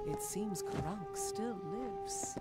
It seems Karank still lives.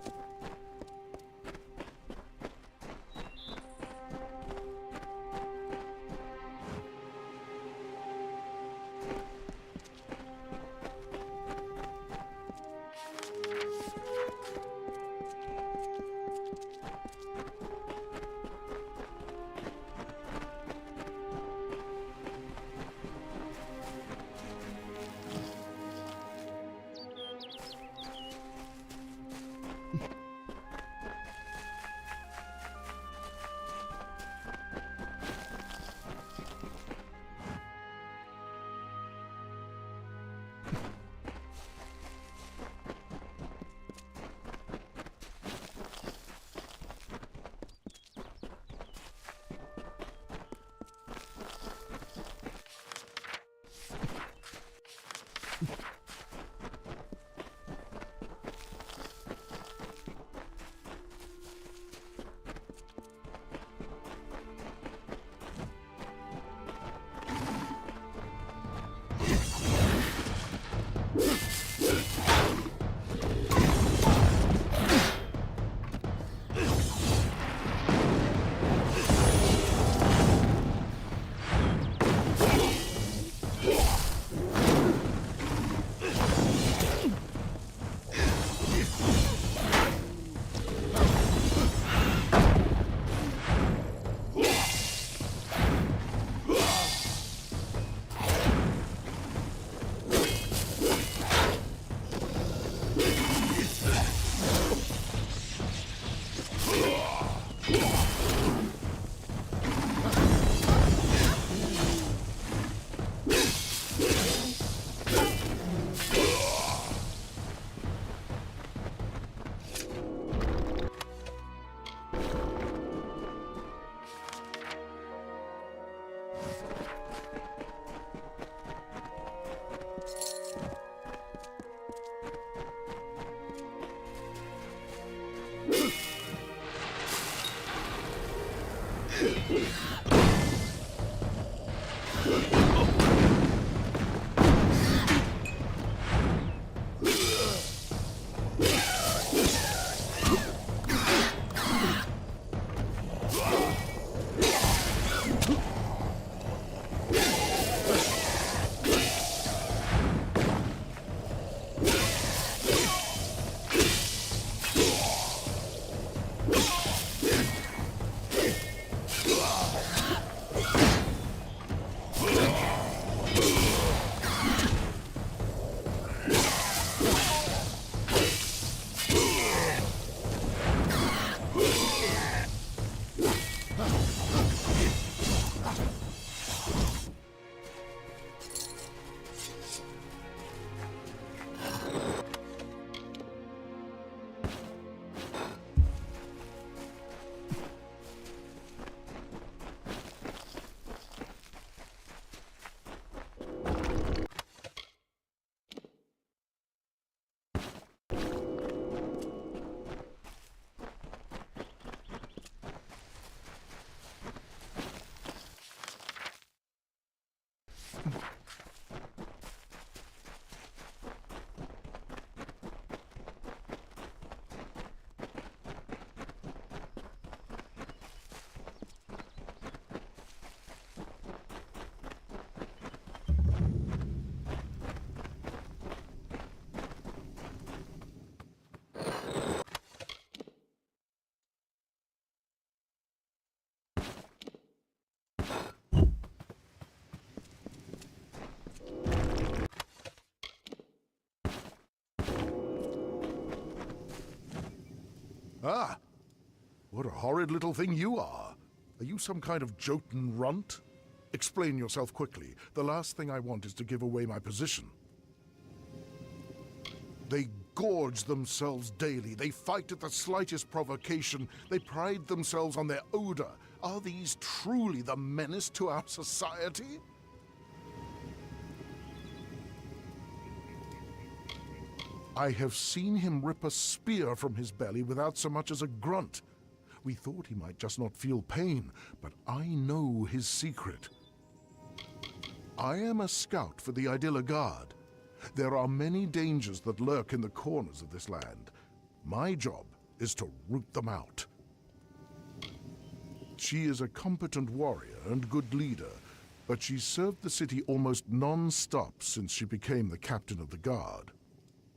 Ah, what a horrid little thing you are. Are you some kind of Jotun runt? Explain yourself quickly. The last thing I want is to give away my position. They gorge themselves daily. They fight at the slightest provocation. They pride themselves on their odor. Are these truly the menace to our society? I have seen him rip a spear from his belly without so much as a grunt. We thought he might just not feel pain, but I know his secret. I am a scout for the Idilla Guard. There are many dangers that lurk in the corners of this land. My job is to root them out. She is a competent warrior and good leader, but she's served the city almost non-stop since she became the captain of the guard.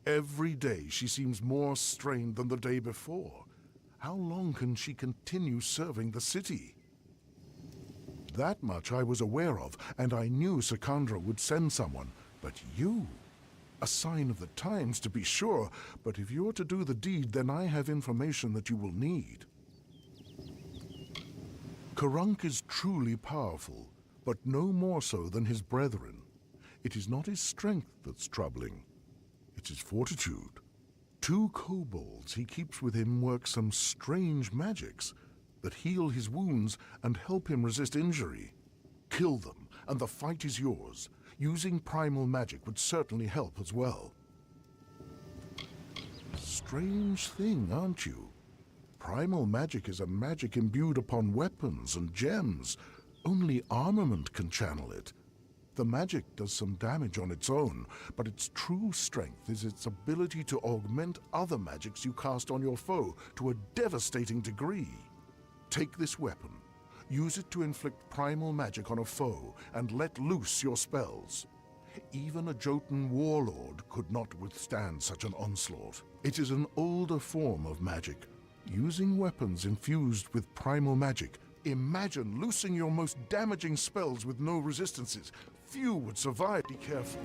Every day she seems more strained than the day before. How long can she continue serving the city? That much I was aware of, and I knew Sakandra would send someone. But you? A sign of the times, to be sure, but if you're to do the deed, then I have information that you will need. Karunk is truly powerful, but no more so than his brethren. It is not his strength that's troubling. It's his fortitude. 2 kobolds he keeps with him work some strange magics that heal his wounds and help him resist injury. Kill them, and the fight is yours. Using primal magic would certainly help as well. Strange thing, aren't you? Primal magic is a magic imbued upon weapons and gems. Only armament can channel it. The magic does some damage on its own, but its true strength is its ability to augment other magics you cast on your foe to a devastating degree. Take this weapon, use it to inflict primal magic on a foe, and let loose your spells. Even a Jotun warlord could not withstand such an onslaught. It is an older form of magic, using weapons infused with primal magic. Imagine loosing your most damaging spells with no resistances. Few would survive. Be careful.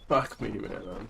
Fuck me, man.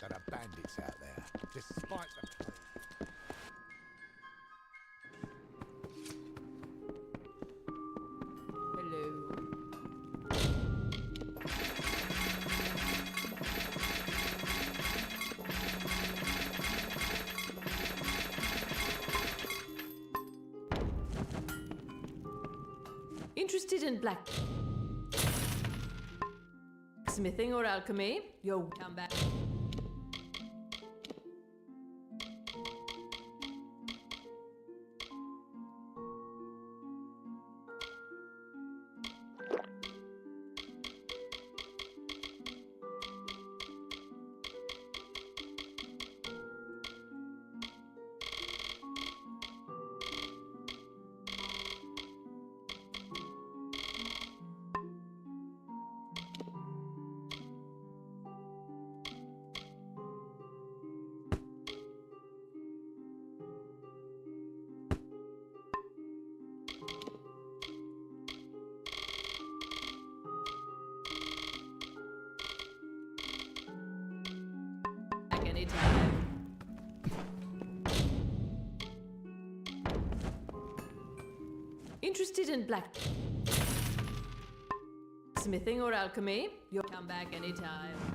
There are bandits out there, despite the plague. Hello. Interested in black smithing or alchemy? You'll come back. Anytime. Interested in black smithing or alchemy? You'll come back anytime.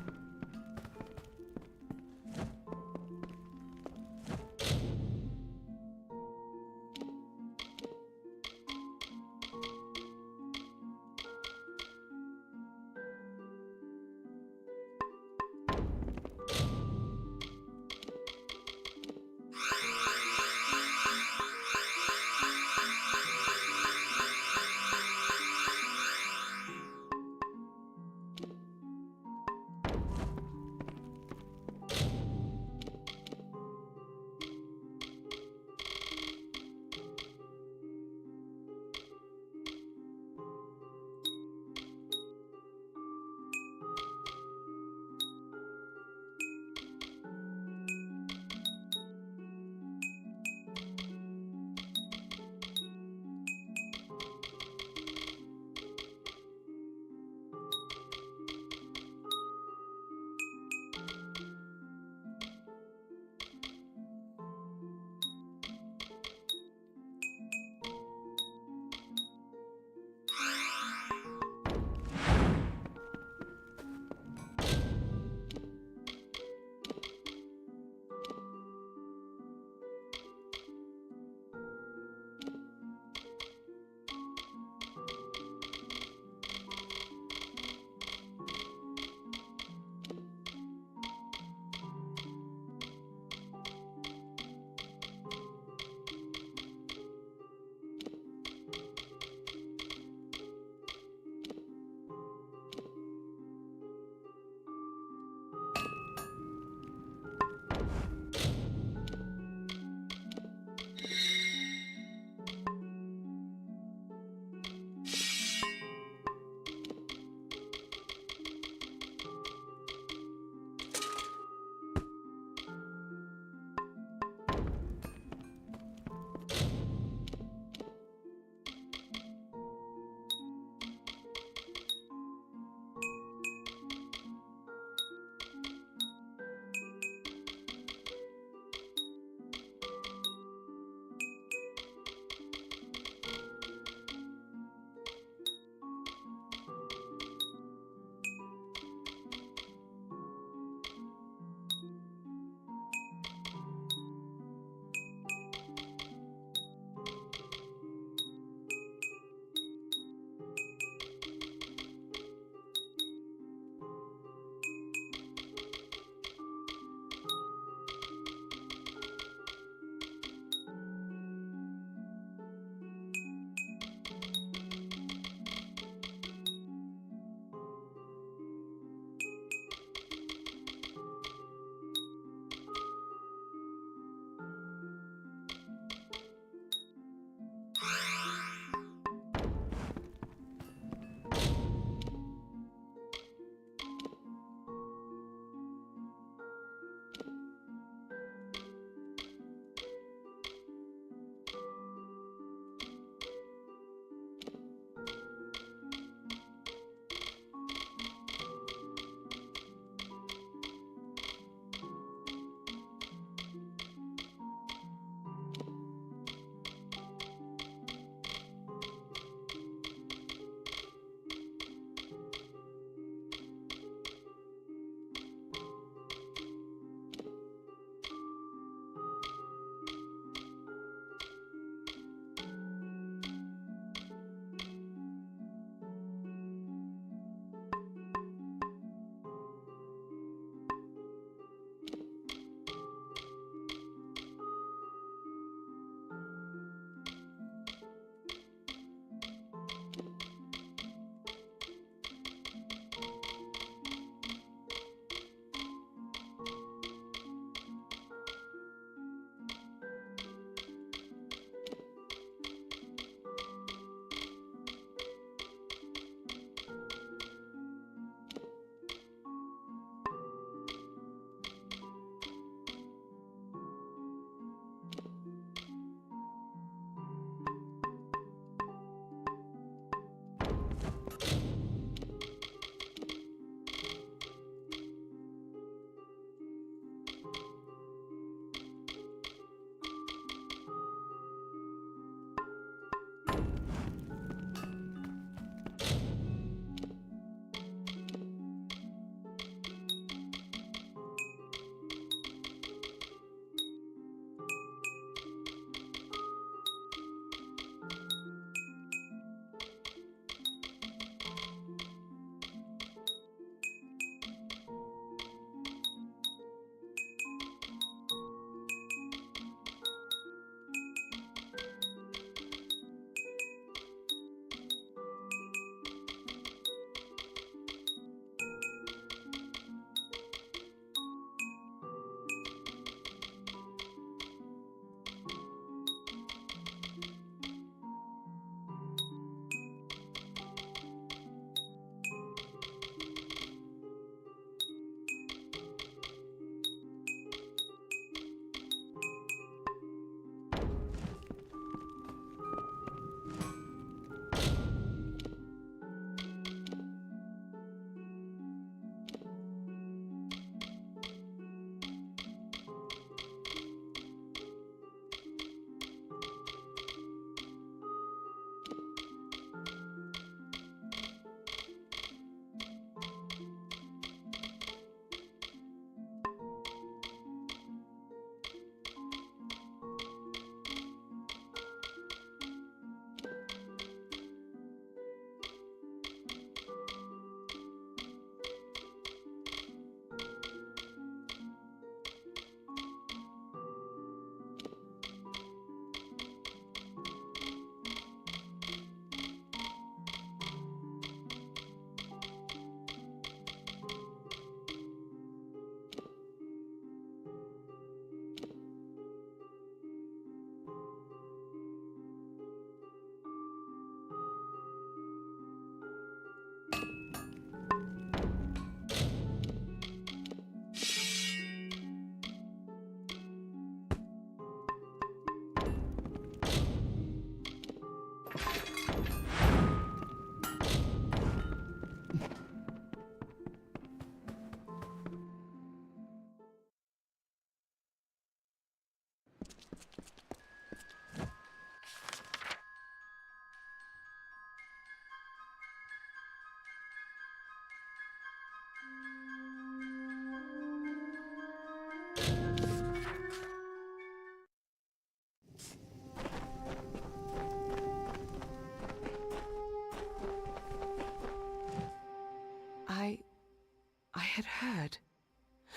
had heard.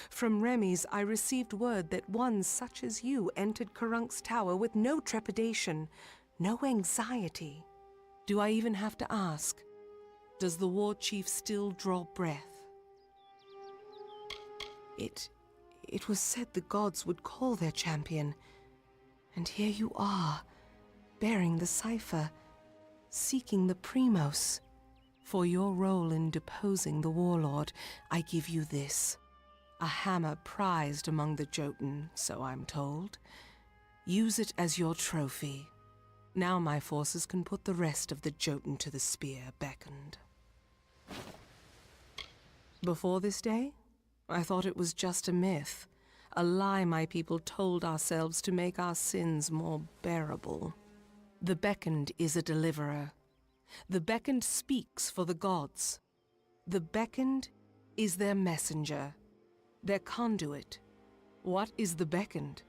From Remy's, I received word that one such as you entered Karunk's tower with no trepidation, no anxiety. Do I even have to ask? Does the war chief still draw breath? It was said the gods would call their champion. And here you are, bearing the cipher, seeking the Primos. For your role in deposing the warlord, I give you this. A hammer prized among the Jotun, so I'm told. Use it as your trophy. Now my forces can put the rest of the Jotun to the spear beckoned. Before this day, I thought it was just a myth, a lie my people told ourselves to make our sins more bearable. The beckoned is a deliverer. The beckoned speaks for the gods. The beckoned is their messenger, their conduit. What is the beckoned?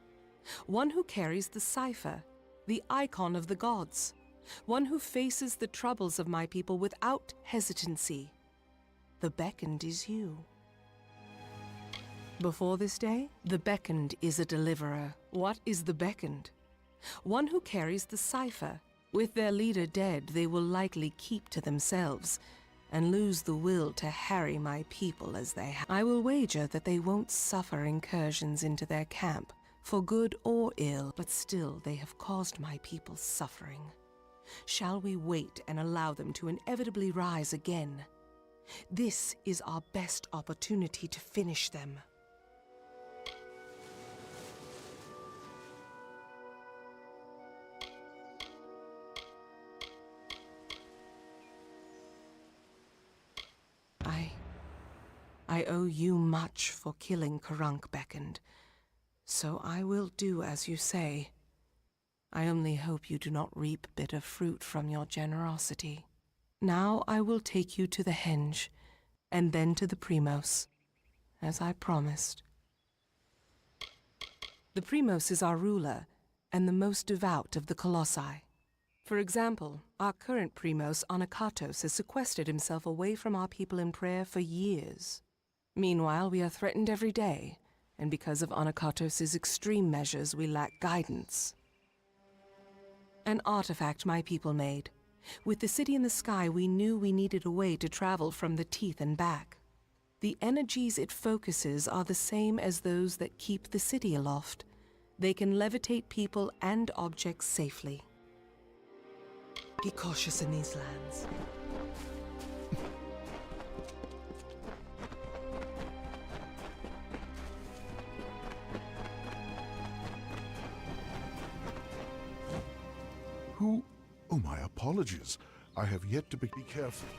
One who carries the cipher, the icon of the gods. One who faces the troubles of my people without hesitancy. The beckoned is you. Before this day, the beckoned is a deliverer. What is the beckoned? One who carries the cipher. With their leader dead, they will likely keep to themselves and lose the will to harry my people as they have. I will wager that they won't suffer incursions into their camp, for good or ill, but still they have caused my people suffering. Shall we wait and allow them to inevitably rise again? This is our best opportunity to finish them. I owe you much for killing Karunk beckoned, so I will do as you say. I only hope you do not reap bitter fruit from your generosity. Now I will take you to the henge, and then to the Primos, as I promised. The Primos is our ruler, and the most devout of the Colossi. For example, our current Primos, Anakatos, has sequestered himself away from our people in prayer for years. Meanwhile, we are threatened every day, and because of Anakatos' extreme measures, we lack guidance. An artifact my people made. With the city in the sky, we knew we needed a way to travel from the teeth and back. The energies it focuses are the same as those that keep the city aloft. They can levitate people and objects safely. Be cautious in these lands. Who? Oh, my apologies. I have yet to be careful.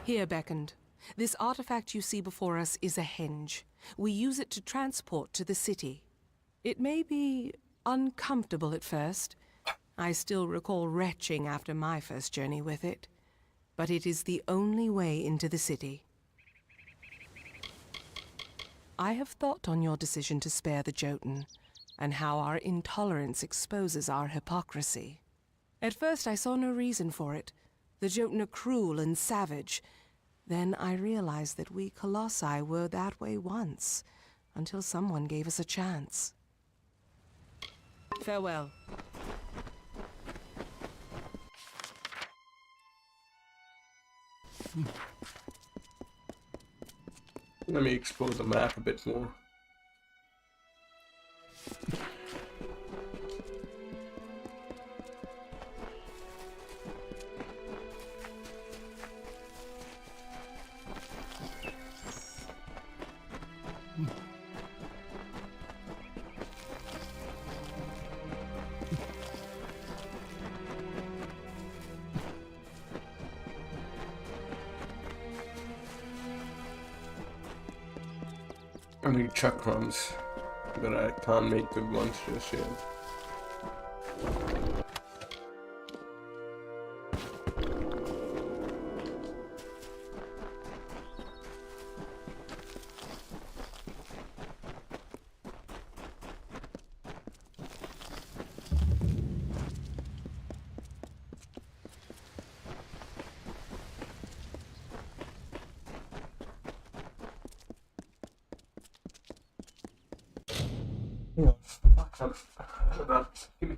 Here, beckoned. This artifact you see before us is a henge. We use it to transport to the city. It may be uncomfortable at first. I still recall retching after my first journey with it. But it is the only way into the city. I have thought on your decision to spare the Jotun, and how our intolerance exposes our hypocrisy. At first I saw no reason for it. The Jotun are cruel and savage. Then I realized that we Colossi were that way once, until someone gave us a chance. Farewell. Let me explore the map a bit more. I need chakrams, but I can't make good ones just yet. Yeah, fuck up. Give me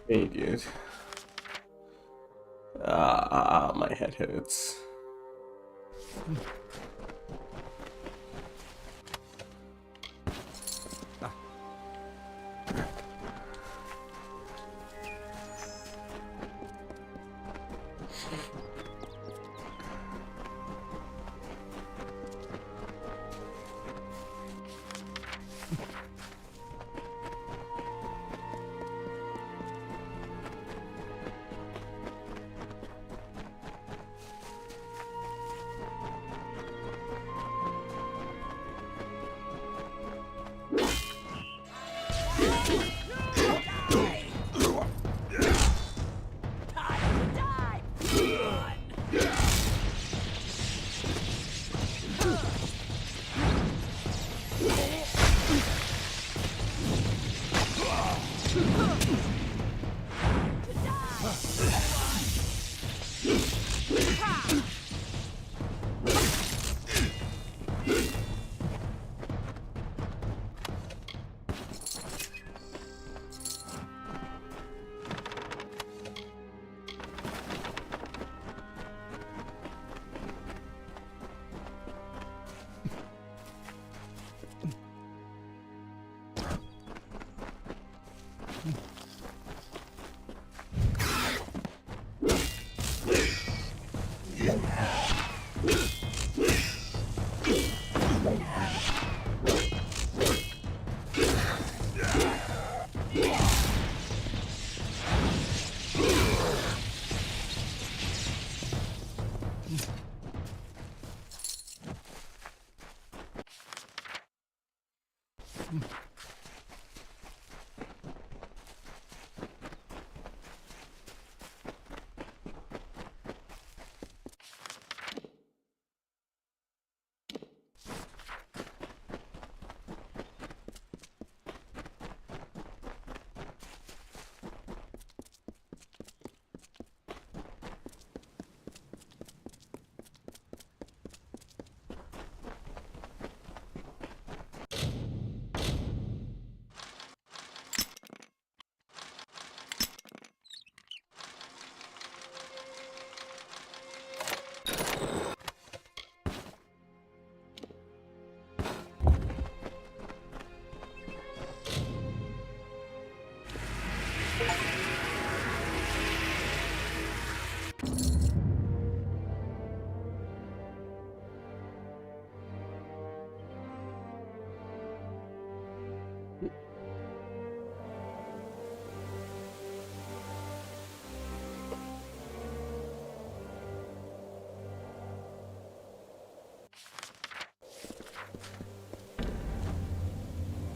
Hey, dude. My head hurts.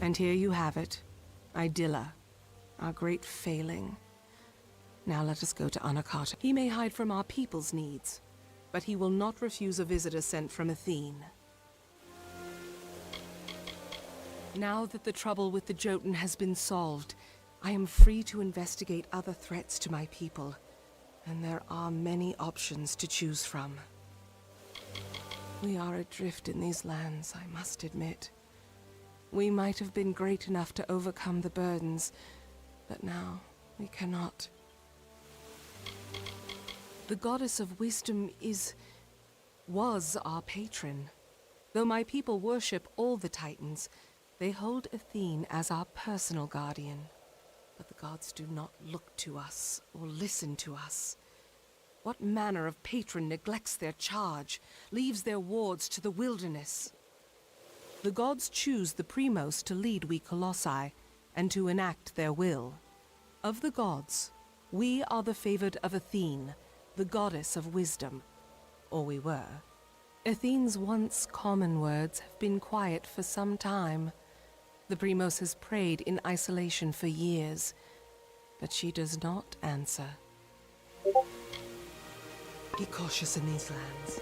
And here you have it. Idylla, our great failing. Now let us go to Anakata. He may hide from our people's needs, but he will not refuse a visitor sent from Athene. Now that the trouble with the Jotun has been solved, I am free to investigate other threats to my people, and there are many options to choose from. We are adrift in these lands, I must admit. We might have been great enough to overcome the burdens, but now we cannot. The goddess of wisdom was our patron. Though my people worship all the Titans, they hold Athene as our personal guardian. But the gods do not look to us or listen to us. What manner of patron neglects their charge, leaves their wards to the wilderness? The gods choose the Primos to lead we Colossi, and to enact their will. Of the gods, we are the favored of Athene, the goddess of wisdom. Or we were. Athene's once common words have been quiet for some time. The Primos has prayed in isolation for years, but she does not answer. Be cautious in these lands.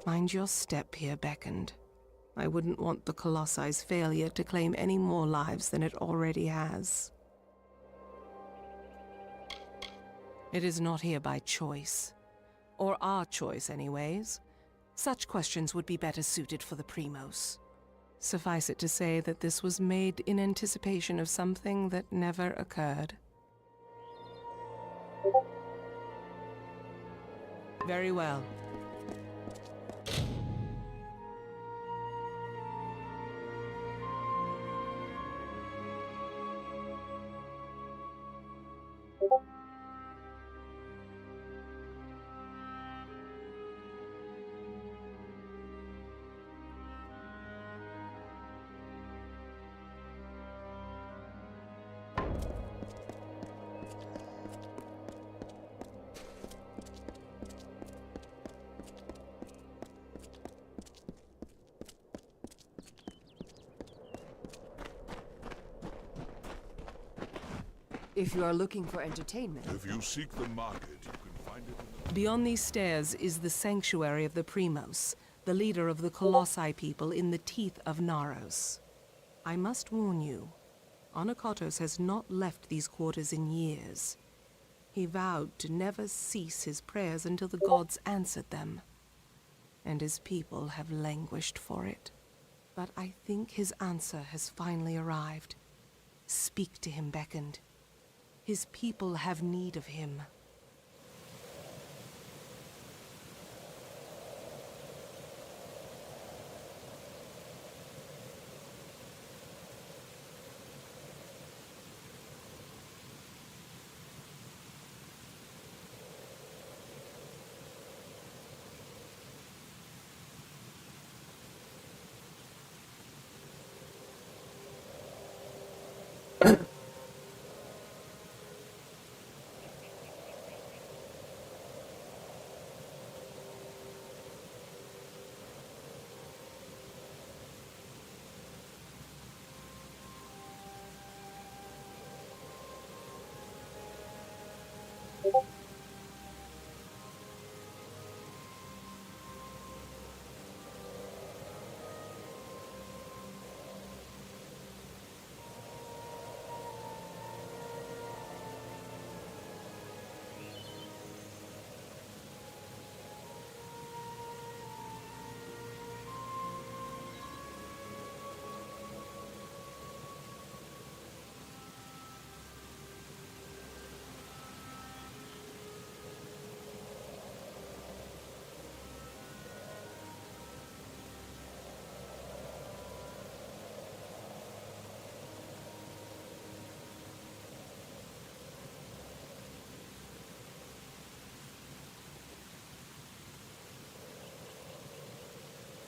Mind your step here, Beckoned. I wouldn't want the Colosse's failure to claim any more lives than it already has. It is not here by choice. Or our choice, anyways. Such questions would be better suited for the Primos. Suffice it to say that this was made in anticipation of something that never occurred. Very well. If you are looking for entertainment. If you seek the market, you can find it in the... Beyond these stairs is the sanctuary of the Primos, the leader of the Colossi people in the teeth of Naros. I must warn you, Onakatos has not left these quarters in years. He vowed to never cease his prayers until the gods answered them, and his people have languished for it. But I think his answer has finally arrived. Speak to him, Beckoned. His people have need of him.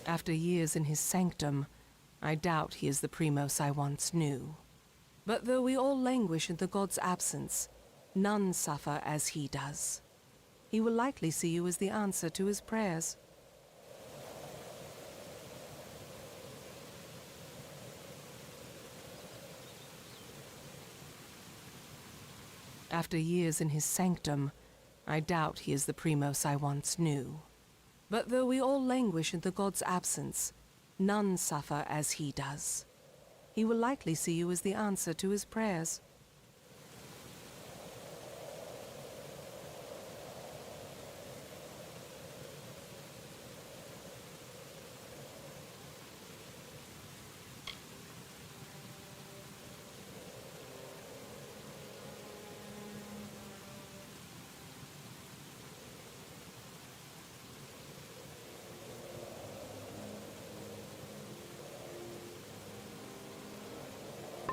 After years in his sanctum, I doubt he is the Primos I once knew. But though we all languish in the god's absence, none suffer as he does. He will likely see you as the answer to his prayers. After years in his sanctum, I doubt he is the Primos I once knew. But though we all languish in the god's absence, none suffer as he does. He will likely see you as the answer to his prayers.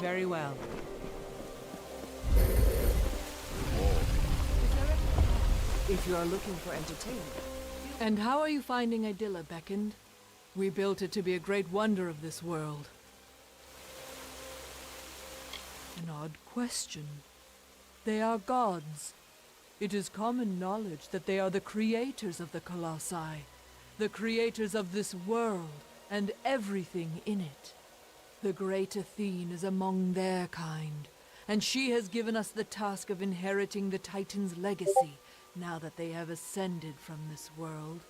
Very well. If you are looking for entertainment. And how are you finding Idilla, Beckoned? We built it to be a great wonder of this world. An odd question. They are gods. It is common knowledge that they are the creators of the Colossi, the creators of this world and everything in it. The great Athene is among their kind, and she has given us the task of inheriting the Titan's legacy now that they have ascended from this world.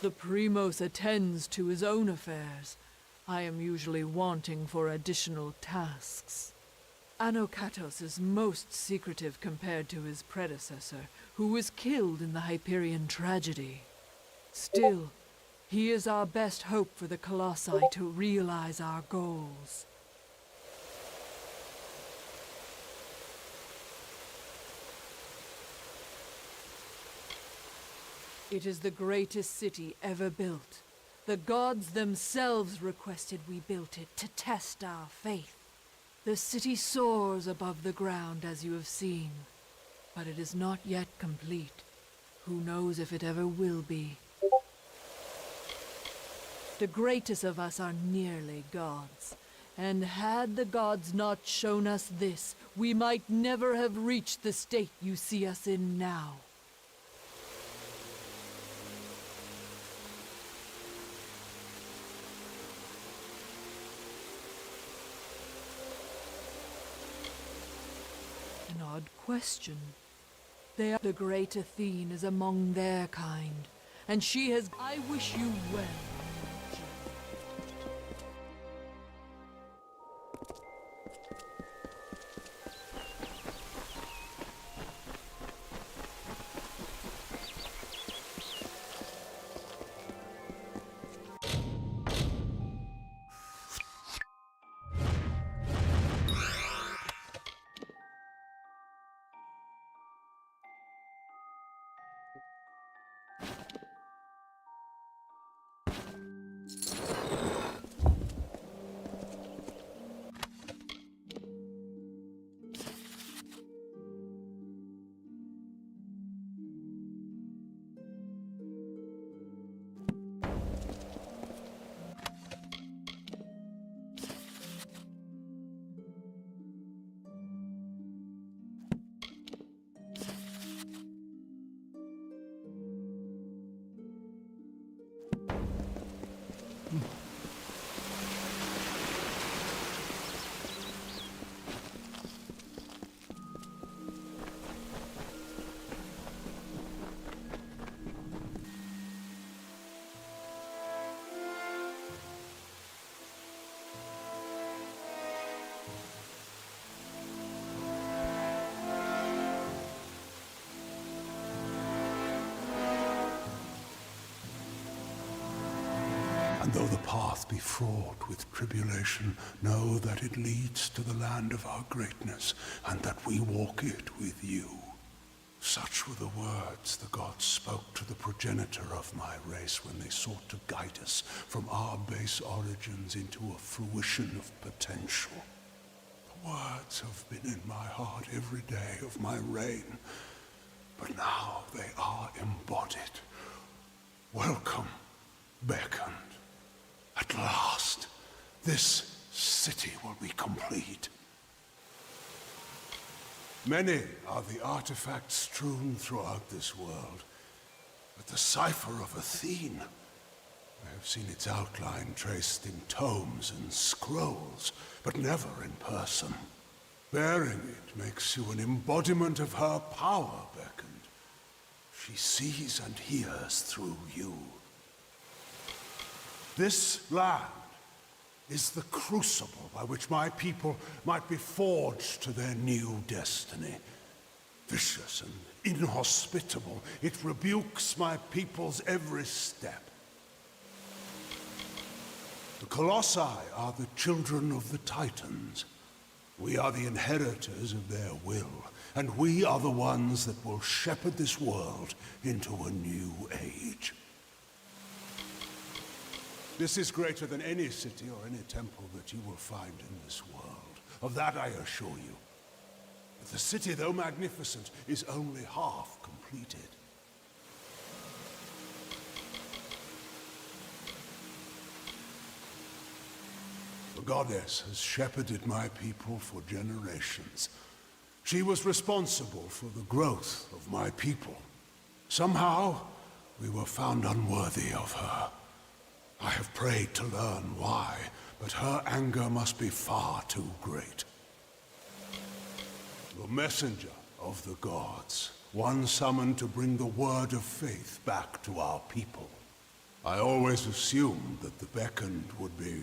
The Primos attends to his own affairs. I am usually wanting for additional tasks. Anokatos is most secretive compared to his predecessor, who was killed in the Hyperion tragedy. Still, he is our best hope for the Colossi to realize our goals. It is the greatest city ever built. The gods themselves requested we built it to test our faith. The city soars above the ground, as you have seen, but it is not yet complete. Who knows if it ever will be? The greatest of us are nearly gods, and had the gods not shown us this, we might never have reached the state you see us in now. An odd question. The great Athene is among their kind, and she has... I wish you well. And though the path be fraught with tribulation, know that it leads to the land of our greatness, and that we walk it with you. Such were the words the gods spoke to the progenitor of my race when they sought to guide us from our base origins into a fruition of potential. The words have been in my heart every day of my reign, but now they are embodied. Welcome, beckoned. At last, this city will be complete. Many are the artifacts strewn throughout this world, but the cipher of Athene, I have seen its outline traced in tomes and scrolls, but never in person. Bearing it makes you an embodiment of her power, beckoned. She sees and hears through you. This land is the crucible by which my people might be forged to their new destiny. Vicious and inhospitable, it rebukes my people's every step. The Colossi are the children of the Titans. We are the inheritors of their will, and we are the ones that will shepherd this world into a new age. This is greater than any city or any temple that you will find in this world. Of that I assure you. But the city, though magnificent, is only half completed. The goddess has shepherded my people for generations. She was responsible for the growth of my people. Somehow, we were found unworthy of her. I have prayed to learn why, but her anger must be far too great. The messenger of the gods, one summoned to bring the word of faith back to our people. I always assumed that the beckoned would be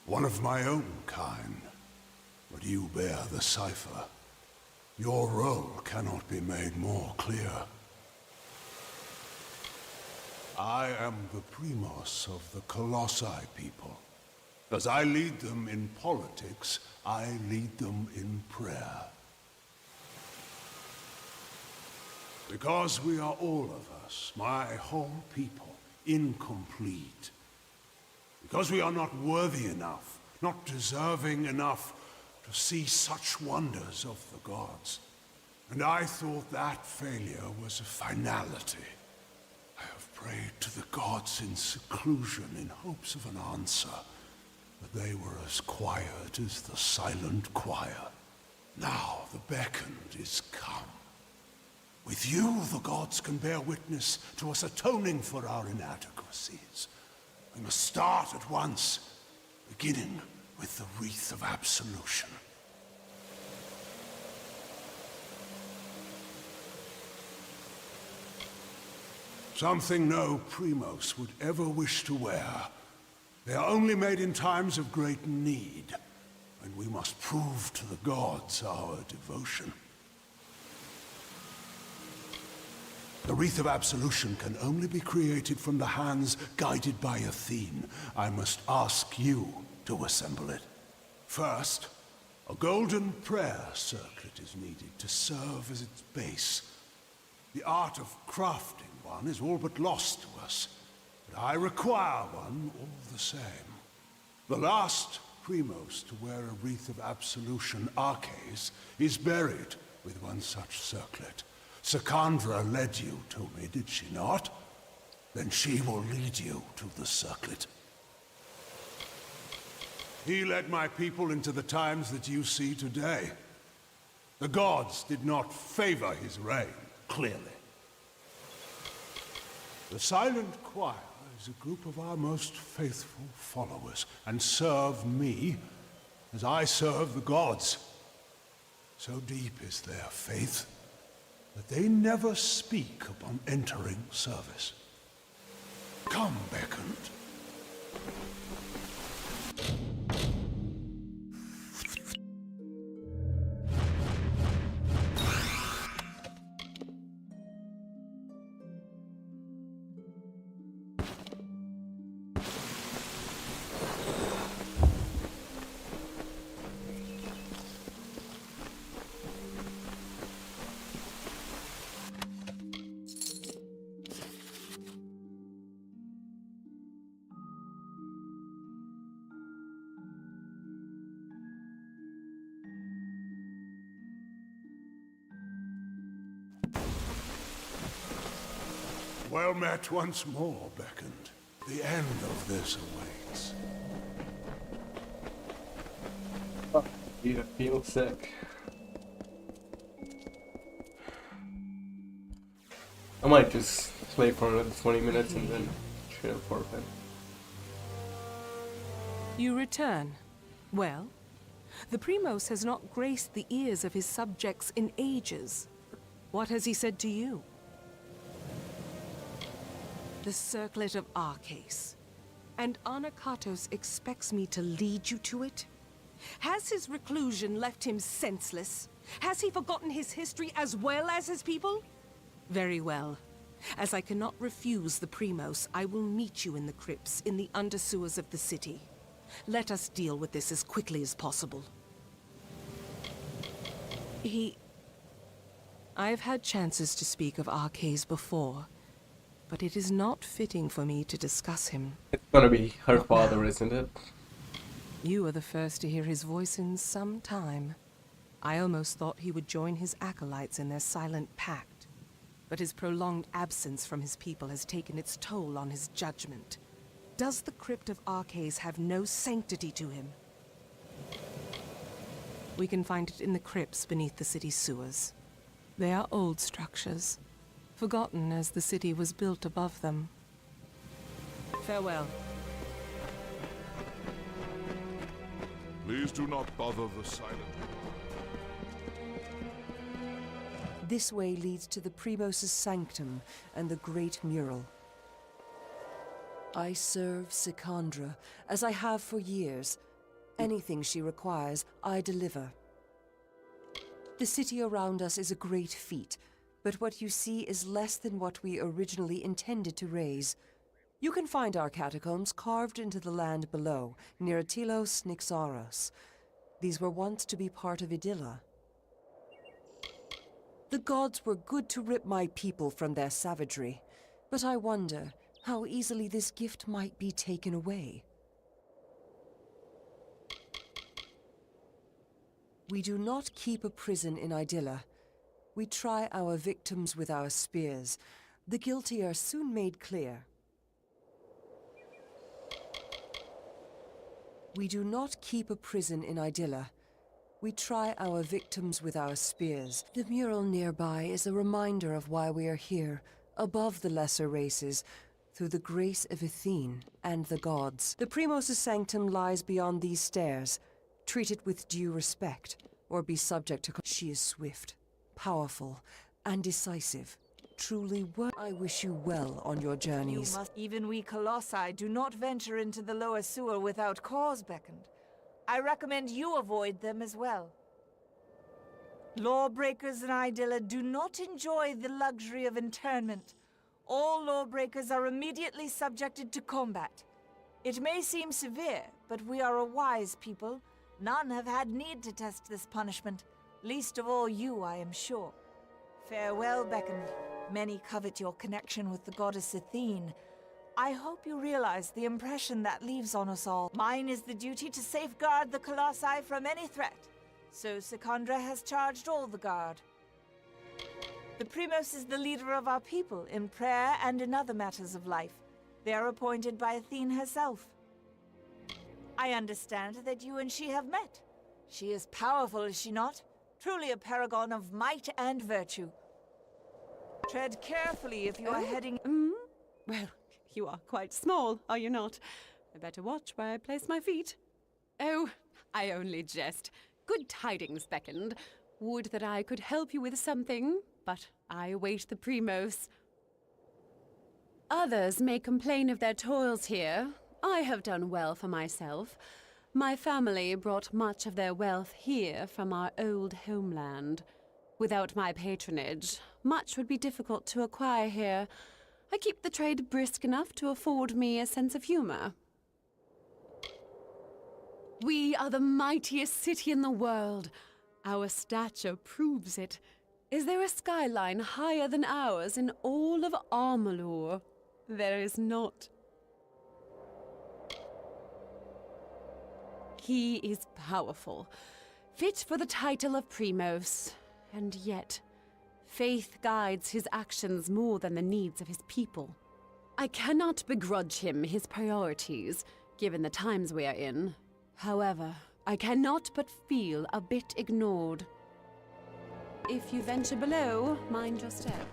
one of my own kind, but you bear the cipher. Your role cannot be made more clear. I am the Primos of the Colossi people. As I lead them in politics, I lead them in prayer. Because we are all of us, my whole people, incomplete. Because we are not worthy enough, not deserving enough to see such wonders of the gods. And I thought that failure was a finality. I have prayed to the gods in seclusion in hopes of an answer, but they were as quiet as the silent choir. Now the beckoned is come. With you, the gods can bear witness to us atoning for our inadequacies. We must start at once, beginning with the wreath of absolution. Something no Primos would ever wish to wear. They are only made in times of great need, when we must prove to the gods our devotion. The Wreath of Absolution can only be created from the hands guided by Athene. I must ask you to assemble it. First, a golden prayer circlet is needed to serve as its base. The art of crafting one is all but lost to us, but I require one all the same. The last Primos to wear a Wreath of Absolution, Arches, is buried with one such circlet. Sakandra led you to me, did she not? Then she will lead you to the circlet. He led my people into the times that you see today. The gods did not favor his reign, clearly. The Silent Choir is a group of our most faithful followers, and serve me as I serve the gods. So deep is their faith that they never speak upon entering service. Come, beckoned. Well met once more, beckoned. The end of this awaits. You feel sick. I might just play for another 20 minutes and then chill for a bit. You return. Well, the Primos has not graced the ears of his subjects in ages. What has he said to you? The circlet of Arches. And Anakatos expects me to lead you to it? Has his reclusion left him senseless? Has he forgotten his history as well as his people? Very well. As I cannot refuse the Primos, I will meet you in the crypts in the undersewers of the city. Let us deal with this as quickly as possible. I've had chances to speak of Arches before, but it is not fitting for me to discuss him. It's gonna be her father, isn't it? You are the first to hear his voice in some time. I almost thought he would join his acolytes in their silent pact. But his prolonged absence from his people has taken its toll on his judgment. Does the crypt of Arches have no sanctity to him? We can find it in the crypts beneath the city's sewers. They are old structures, forgotten as the city was built above them. Farewell. Please do not bother the silent. This way leads to the Primos' sanctum and the great mural. I serve Sikandra, as I have for years. Anything she requires, I deliver. The city around us is a great feat, but what you see is less than what we originally intended to raise. You can find our catacombs carved into the land below, near Atilos Nixaros. These were once to be part of Idylla. The gods were good to rip my people from their savagery, but I wonder how easily this gift might be taken away. We do not keep a prison in Idylla. We try our victims with our spears. The guilty are soon made clear. We do not keep a prison in Idylla. We try our victims with our spears. The mural nearby is a reminder of why we are here, above the lesser races, through the grace of Athene and the gods. The Primos' sanctum lies beyond these stairs. Treat it with due respect, or be subject to... She is swift, powerful, and decisive. Truly I wish you well on your journeys. Even we Colossi do not venture into the lower sewer without cause beckoned. I recommend you avoid them as well. Lawbreakers in Idylla do not enjoy the luxury of internment. All lawbreakers are immediately subjected to combat. It may seem severe, but we are a wise people. None have had need to test this punishment. Least of all you, I am sure. Farewell, Beckoned. Many covet your connection with the goddess Athene. I hope you realize the impression that leaves on us all. Mine is the duty to safeguard the Colossi from any threat. So Sikandra has charged all the guard. The Primos is the leader of our people in prayer and in other matters of life. They are appointed by Athene herself. I understand that you and she have met. She is powerful, is she not? Truly a paragon of might and virtue. Tread carefully if you are heading... Well, you are quite small, are you not? I better watch where I place my feet. Oh, I only jest. Good tidings, Beckoned. Would that I could help you with something, but I await the Primos. Others may complain of their toils here. I have done well for myself. My family brought much of their wealth here from our old homeland. Without my patronage, much would be difficult to acquire here. I keep the trade brisk enough to afford me a sense of humor. We are the mightiest city in the world. Our stature proves it. Is there a skyline higher than ours in all of Amalur? There is not. He is powerful, fit for the title of Primos, and yet faith guides his actions more than the needs of his people. I cannot begrudge him his priorities, given the times we are in. However, I cannot but feel a bit ignored. If you venture below, mind your step.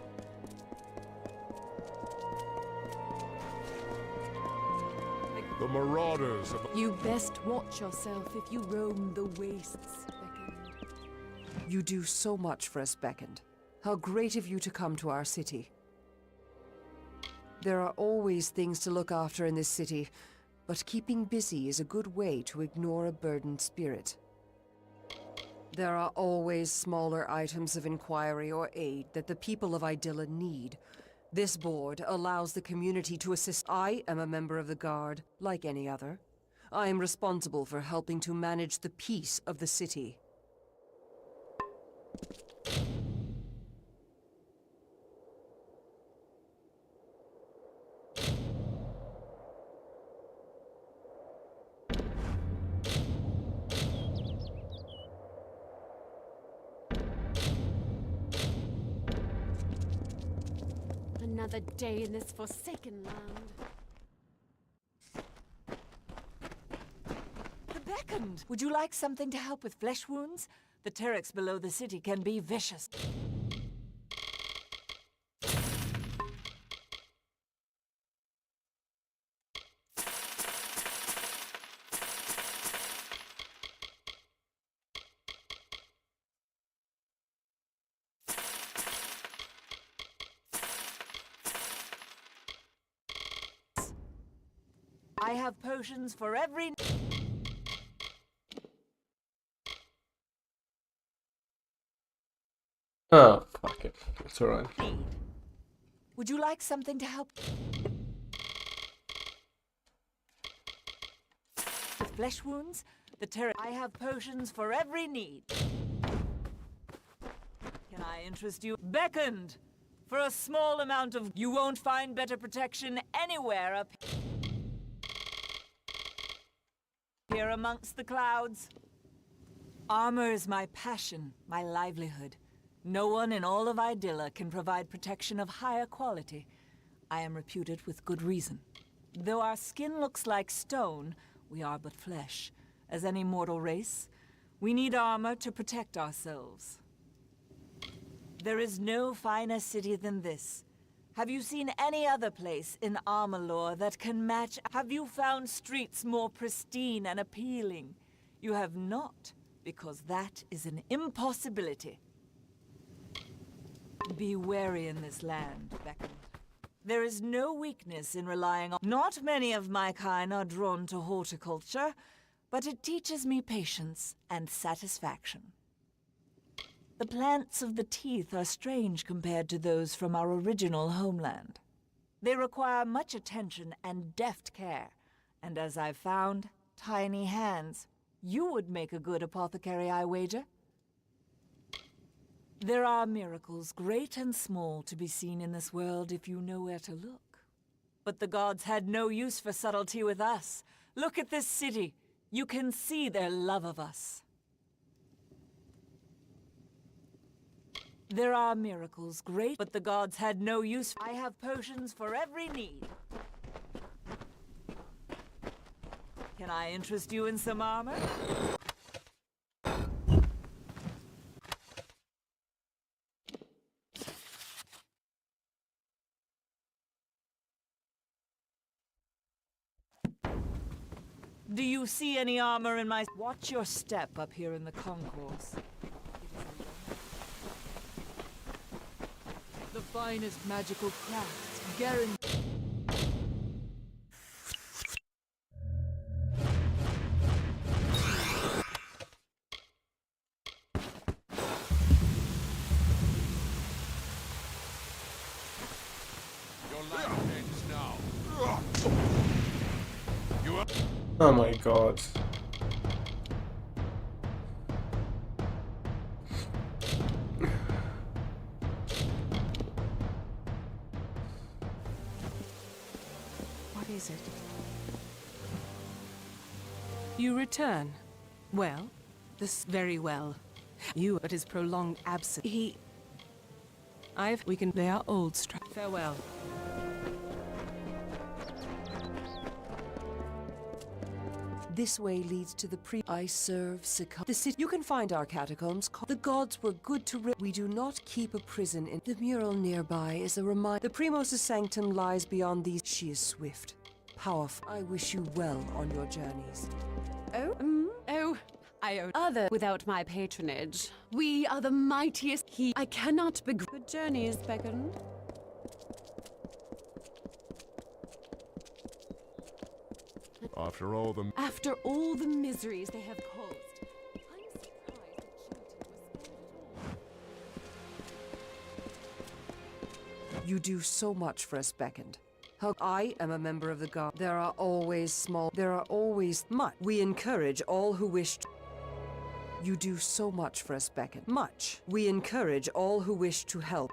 The marauders of... You best watch yourself if you roam the wastes, Beckoned. You do so much for us, Beckoned. How great of you to come to our city. There are always things to look after in this city, but keeping busy is a good way to ignore a burdened spirit. There are always smaller items of inquiry or aid that the people of Idylla need. This board allows the community to assist. I am a member of the Guard, like any other. I am responsible for helping to manage the peace of the city. Another day in this forsaken land. The Beckoned! Would you like something to help with flesh wounds? The Terex below the city can be vicious. I have potions for every... Oh, fuck it. It's alright. need. Would you like something to help? With flesh wounds? I have potions for every need. Can I interest you? Beckoned! For a small amount of... You won't find better protection anywhere up here amongst the clouds. Armor is my passion, my livelihood. No one in all of Idylla can provide protection of higher quality. I am reputed with good reason. Though our skin looks like stone, we are but flesh. As any mortal race, we need armor to protect ourselves. There is no finer city than this. Have you seen any other place in Amalur that can match? Have you found streets more pristine and appealing? You have not, because that is an impossibility. Be wary in this land, Beckoned. There is no weakness in relying on... Not many of my kind are drawn to horticulture, but it teaches me patience and satisfaction. The plants of the teeth are strange compared to those from our original homeland. They require much attention and deft care, and as I've found, tiny hands. You would make a good apothecary, I wager. There are miracles, great and small, to be seen in this world if you know where to look. But the gods had no use for subtlety with us. Look at this city. You can see their love of us. There are miracles, great, but the gods had no use. I have potions for every need. Can I interest you in some armor? Do you see any armor in my... Watch your step up here in the concourse. The finest magical crafts, guaranteed. Your life ends now. You are... Oh my god. What is it? You return. Well, this very well. You at his prolonged absence. They are old Farewell. This way leads to the I serve the city. You can find our catacombs. The gods were good to we do not keep a prison in... The mural nearby is a reminder. The Primos' sanctum lies beyond these. She is swift, powerful. I wish you well on your journeys. Other without my patronage. We are the mightiest. I cannot begrudge. Good journeys, Beckoned. After all the... After all the miseries they have caused, I'm surprised that Jyoti was... You do so much for us, Beckoned. I am a member of the god. There are always much. We encourage all who wish to... You do so much for us, Beckoned. Much. We encourage all who wish to help.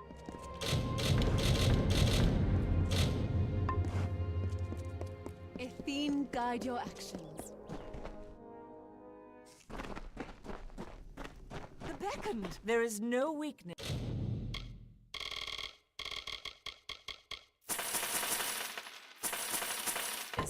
Athene, guide your actions. The Beckoned! There is no weakness.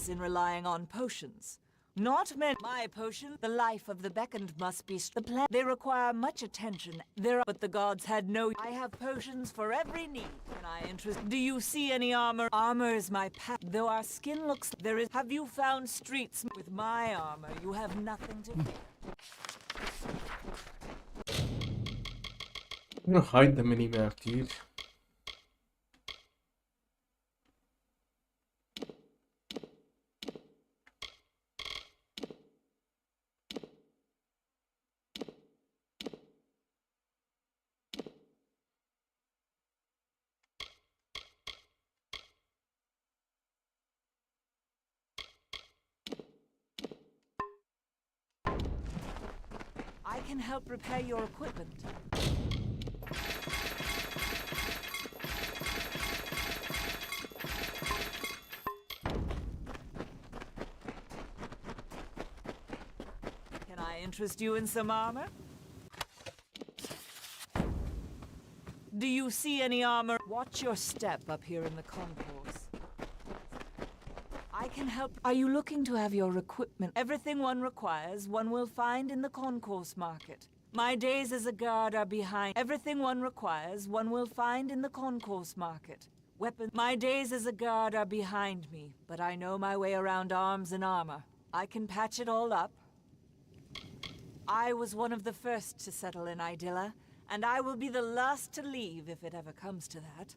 In relying on potions. Not meant my potion. The life of the Beckoned must be the plan. They require much attention. But the gods had no... I have potions for every need. Can I interest... Do you see any armor? Armor is my path. Though our skin looks... There is... Have you found streets? With my armor, you have nothing to fear. I'm gonna hide the mini-map, dude. can help repair your equipment. Can I interest you in some armor? Do you see any armor? Watch your step up here in the concourse. I can help. Are you looking to have your equipment? Everything one requires, one will find in the concourse market. My days as a guard are behind. Everything one requires, one will find in the concourse market. Weapons. My days as a guard are behind me, but I know my way around arms and armor. I can patch it all up. I was one of the first to settle in Idylla, and I will be the last to leave if it ever comes to that.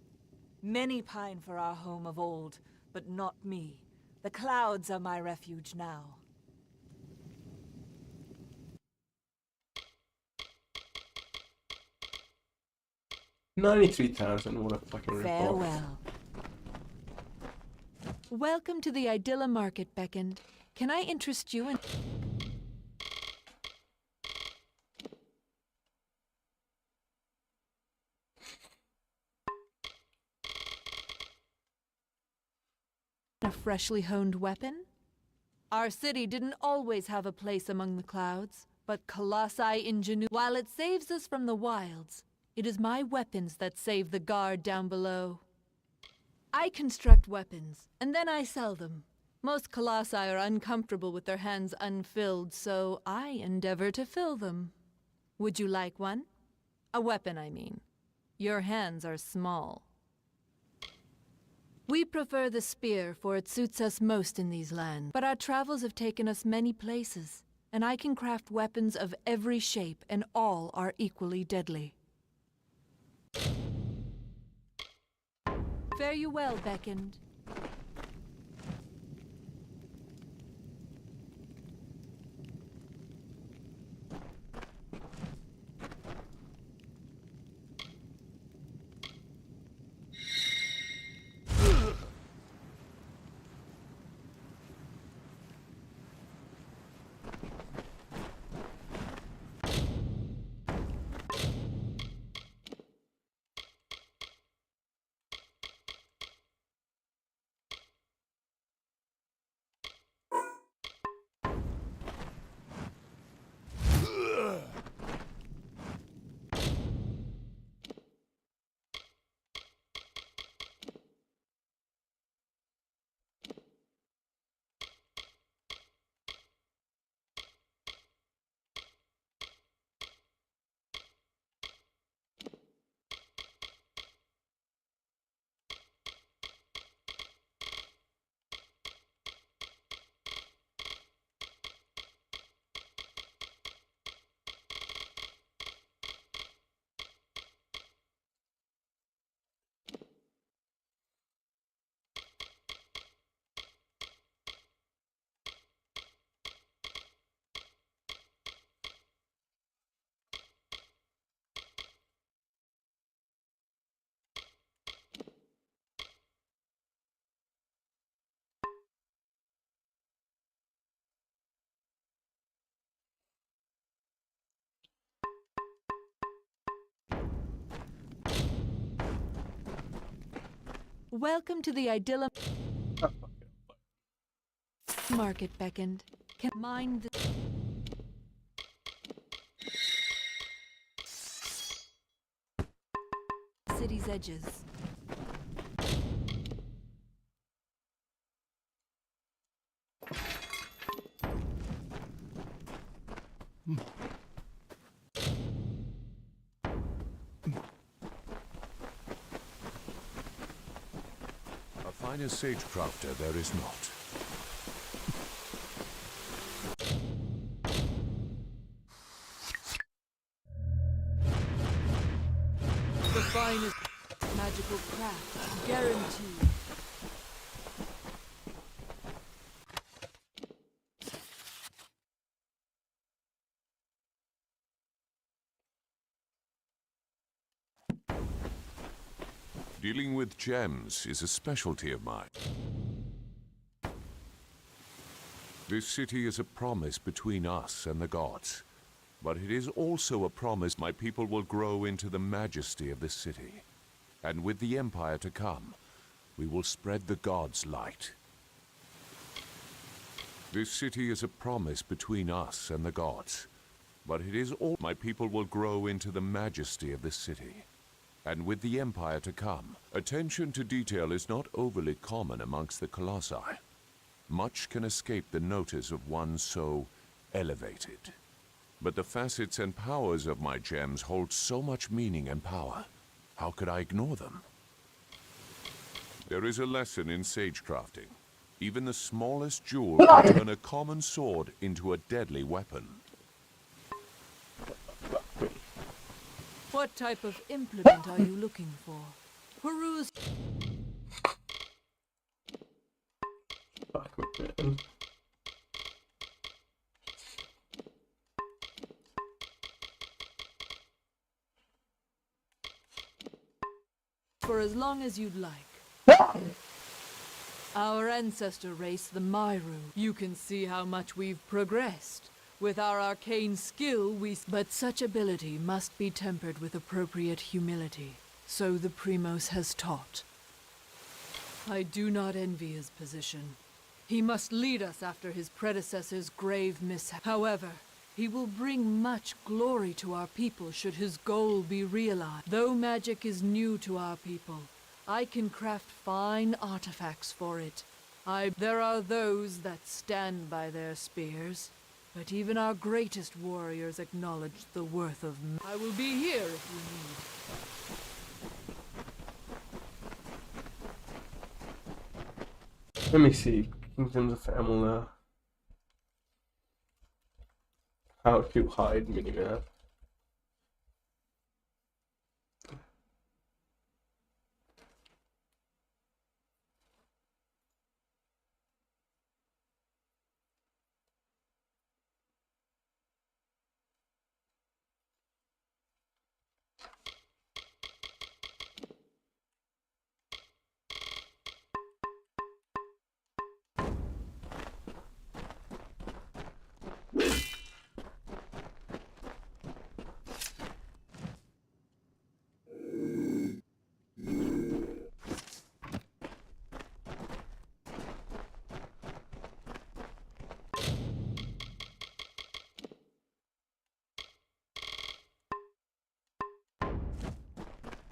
Many pine for our home of old, but not me. The clouds are my refuge now. $93,000, what a fucking ripoff. Farewell. Welcome to the Idylla Market, Beckoned. Can I interest you in... a freshly honed weapon? Our city didn't always have a place among the clouds, but Colossi ingenuity. While it saves us from the wilds, it is my weapons that save the guard down below. I construct weapons, and then I sell them. Most Colossi are uncomfortable with their hands unfilled, so I endeavor to fill them. Would you like one? A weapon, I mean. Your hands are small. We prefer the spear, for it suits us most in these lands. But our travels have taken us many places, and I can craft weapons of every shape, and all are equally deadly. Fare you well, Beckoned. Welcome to the Idylla Market, Beckoned. Can mind the city's edges. A finer sage-crafter there is not. The finest magical craft, guaranteed. Dealing with gems is a specialty of mine. This city is a promise between us and the gods. But it is also a promise my people will grow into the majesty of this city. And with the Empire to come, we will spread the gods' light. This city is a promise between us and the gods. But it is all my people will grow into the majesty of this city. And with the Empire to come, attention to detail is not overly common amongst the Colossi. Much can escape the notice of one so elevated. But the facets and powers of my gems hold so much meaning and power. How could I ignore them? There is a lesson in sagecrafting. Even the smallest jewel can turn a common sword into a deadly weapon. What type of implement are you looking for? Peruse. Fuck me, man. For as long as you'd like. Our ancestor race, the Myru. You can see how much we've progressed. With our arcane skill, But such ability must be tempered with appropriate humility. So the Primos has taught. I do not envy his position. He must lead us after his predecessor's grave mishap. However, he will bring much glory to our people should his goal be realized. Though magic is new to our people, I can craft fine artifacts for it. There are those that stand by their spears, but even our greatest warriors acknowledge the worth of I will be here if you need. Let me see. Kingdoms of Amalur. How to hide minimap.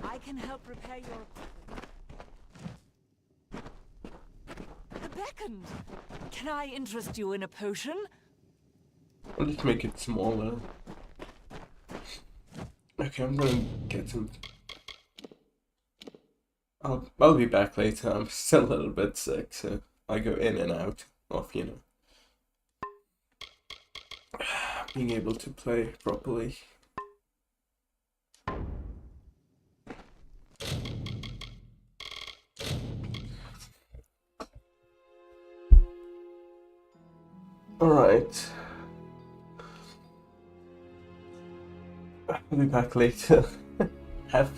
I can help repair your equipment. The beckoned! Can I interest you in a potion? I'll just make it smaller. Okay, I'm gonna get some. I'll be back later. I'm still a little bit sick, so I go in and out of, being able to play properly. Alright. I'll be back later. Have fun.